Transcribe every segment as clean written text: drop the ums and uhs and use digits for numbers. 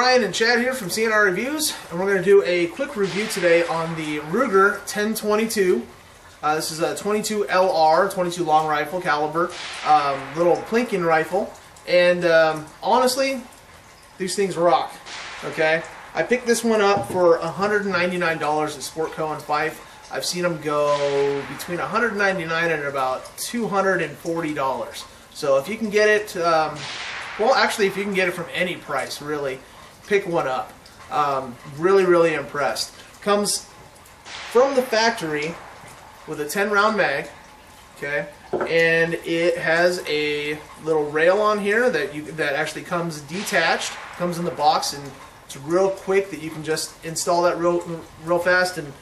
Ryan and Chad here from CNR Reviews, and we're going to do a quick review today on the Ruger 1022. This is a 22 LR, 22 long rifle caliber, little plinking rifle, and honestly, these things rock. Okay, I picked this one up for $199 at Sportco and Fife. I've seen them go between $199 and about $240. So if you can get it, well, actually, if you can get it from any price, really, pick one up. Really impressed. Comes from the factory with a 10-round mag, okay, and it has a little rail on here that actually comes detached, comes in the box, and it's real quick that you can just install that real fast and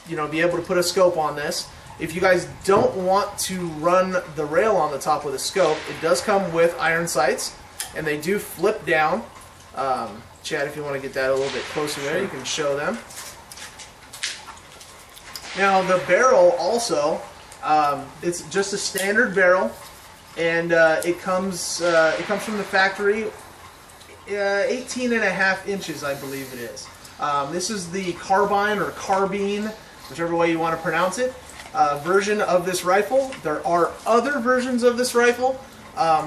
you know, be able to put a scope on this. If you guys don't want to run the rail on the top with a scope, it does come with iron sights, and they do flip down. Chad, if you want to get that a little bit closer there, you can show them. Now the barrel also, it's just a standard barrel, and it comes from the factory, 18.5 inches, I believe it is. This is the carbine or carbine, whichever way you want to pronounce it, version of this rifle. There are other versions of this rifle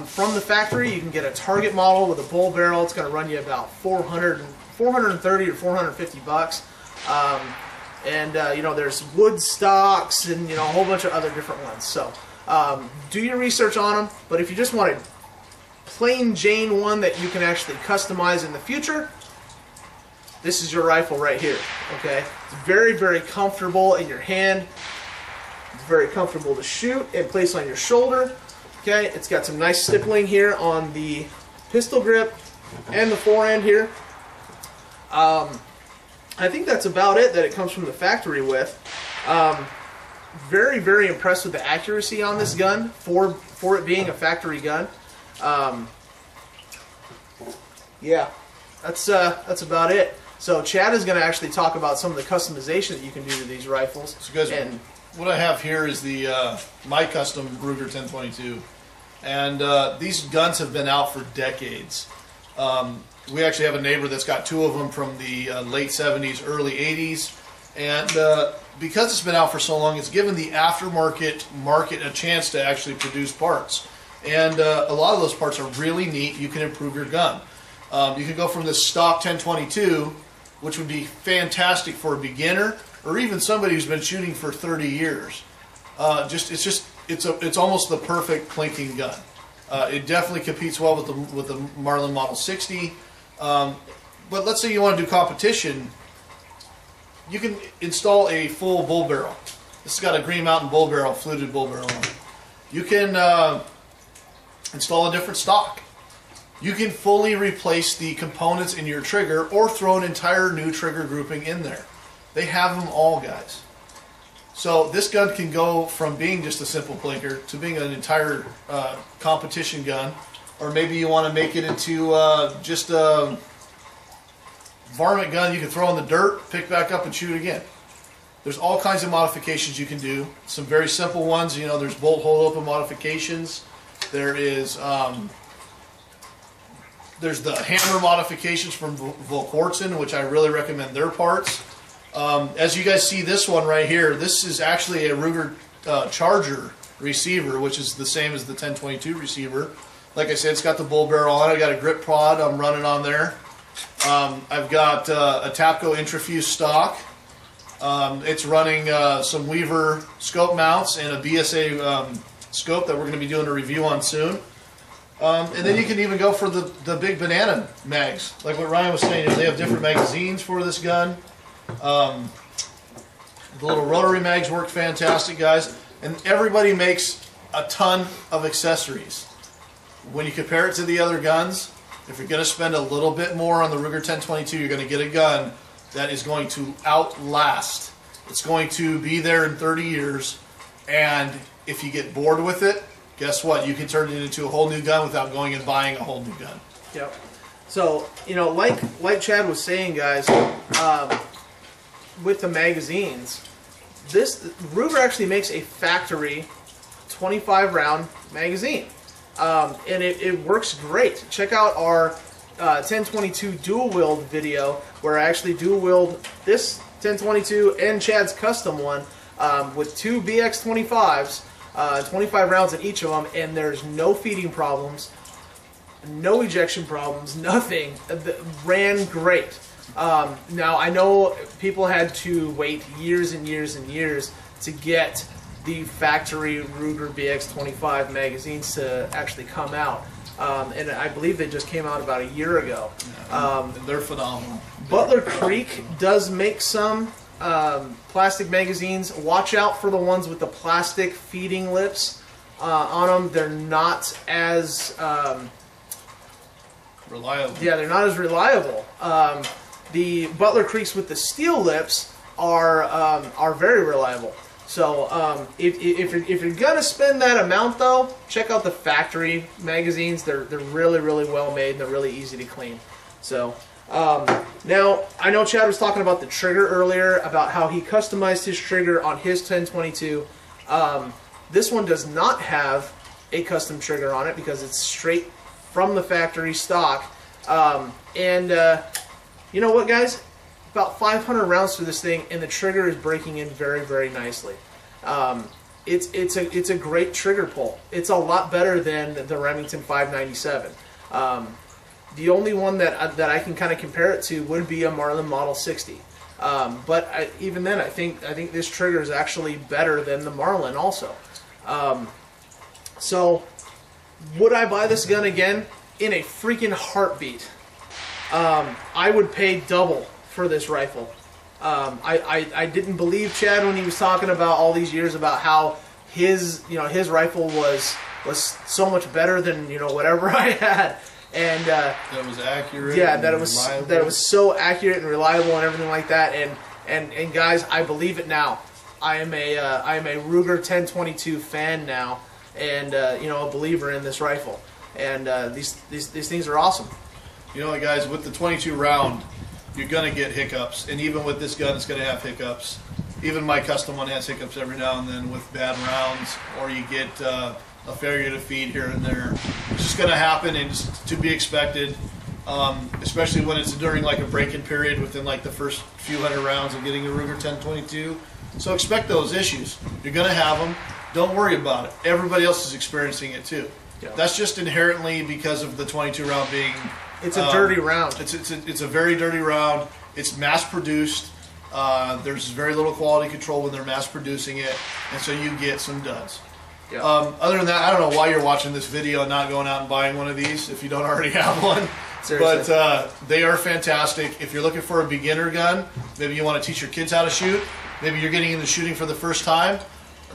from the factory. You can get a target model with a bull barrel. It's going to run you about $430 to $450. You know, there's wood stocks and, you know, a whole bunch of other different ones. So do your research on them. But if you just want a plain Jane one that you can actually customize in the future, this is your rifle right here. Okay, it's very comfortable in your hand. It's very comfortable to shoot and place on your shoulder. Okay, it's got some nice stippling here on the pistol grip and the forend here. I think that's about it that it comes from the factory with. Very impressed with the accuracy on this gun for it being a factory gun. Yeah, that's about it. So Chad is going to actually talk about some of the customization that you can do to these rifles. So guys, what I have here is the my custom Ruger 1022, and these guns have been out for decades. We actually have a neighbor that's got two of them from the late 70s, early 80s, and because it's been out for so long, it's given the aftermarket market a chance to actually produce parts. And a lot of those parts are really neat. You can improve your gun. You can go from this stock 1022, which would be fantastic for a beginner or even somebody who's been shooting for 30 years. It's almost the perfect clinking gun. It definitely competes well with the Marlin Model 60. But let's say you want to do competition, you can install a full bull barrel. This has got a Green Mountain bull barrel, fluted bull barrel on it. You can install a different stock. You can fully replace the components in your trigger or throw an entire new trigger grouping in there. They have them all, guys. So this gun can go from being just a simple plinker to being an entire competition gun, or maybe you want to make it into just a varmint gun you can throw in the dirt, pick back up and shoot again. There's all kinds of modifications you can do. Some very simple ones, you know, there's bolt hold open modifications. There's the hammer modifications from Volquartsen, which I really recommend their parts. As you guys see this one right here, this is actually a Ruger Charger receiver, which is the same as the 1022 receiver. Like I said, it's got the bull barrel on it. I've got a grip prod I'm running on there. I've got a Tapco Intrafuse stock. It's running some Weaver scope mounts and a BSA scope that we're going to be doing a review on soon. And then you can even go for the big banana mags, like what Ryan was saying. They have different magazines for this gun. The little rotary mags work fantastic, guys. And everybody makes a ton of accessories. When you compare it to the other guns, if you're going to spend a little bit more on the Ruger 1022, you're going to get a gun that is going to outlast. It's going to be there in 30 years. And if you get bored with it, guess what? You can turn it into a whole new gun without going and buying a whole new gun. Yep. So, you know, like Chad was saying, guys, with the magazines, this Ruger actually makes a factory 25-round magazine, and it works great. Check out our 1022 dual wield video where I actually dual wield this 1022 and Chad's custom one with two BX25s, 25 rounds in each of them, and there's no feeding problems, no ejection problems, nothing. Ran great. Now I know people had to wait years and years and years to get the factory Ruger BX25 magazines to actually come out. And I believe they just came out about a year ago. Yeah, they're phenomenal. Butler Creek does make some plastic magazines. Watch out for the ones with the plastic feeding lips on them. They're not as reliable. Yeah, they're not as reliable. The Butler Creeks with the steel lips are very reliable. So if you're gonna spend that amount though, check out the factory magazines. They're really well made and they're really easy to clean. So now I know Chad was talking about the trigger earlier, about how he customized his trigger on his 1022. This one does not have a custom trigger on it because it's straight from the factory stock. You know what, guys? About 500 rounds through this thing, and the trigger is breaking in very nicely. It's a great trigger pull. It's a lot better than the Remington 597. The only one that I can kind of compare it to would be a Marlin Model 60. But even then, I think this trigger is actually better than the Marlin also. So, would I buy this gun again? In a freaking heartbeat. I would pay double for this rifle. I didn't believe Chad when he was talking about all these years about how his rifle was so much better than whatever I had, and that was accurate. Yeah, that it was so accurate and reliable and everything like that. And guys, I believe it now. I am a Ruger 1022 fan now, and a believer in this rifle. And these things are awesome. You know what, guys? With the 22 round, you're going to get hiccups. And even with this gun, it's going to have hiccups. Even my custom one has hiccups every now and then with bad rounds, or you get a failure to feed here and there. It's just going to happen, and it's to be expected, especially when it's during like a break-in period within like the first few hundred rounds of getting a Ruger 1022. So expect those issues. You're going to have them. Don't worry about it. Everybody else is experiencing it too. Yeah. That's just inherently because of the 22 round being... It's a dirty round. It's a very dirty round. It's mass produced. There's very little quality control when they're mass producing it, and so you get some duds. Yeah. Other than that, I don't know why you're watching this video and not going out and buying one of these if you don't already have one. Seriously. But they are fantastic. If you're looking for a beginner gun, maybe you want to teach your kids how to shoot. Maybe you're getting into shooting for the first time.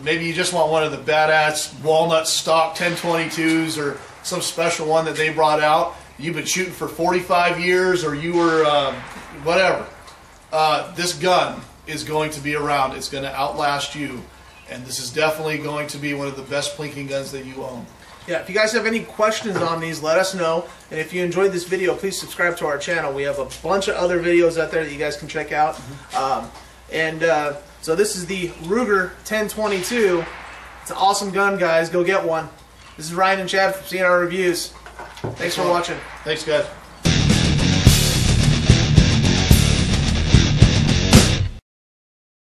Maybe you just want one of the badass walnut stock 1022s or some special one that they brought out. You've been shooting for 45 years, or you were whatever. This gun is going to be around. It's going to outlast you, and this is definitely going to be one of the best plinking guns that you own. Yeah, if you guys have any questions on these, let us know. And if you enjoyed this video, please subscribe to our channel. We have a bunch of other videos out there that you guys can check out. So this is the Ruger 1022. It's an awesome gun, guys. Go get one. This is Ryan and Chad from CNR Reviews. Thanks for watching. Thanks, guys.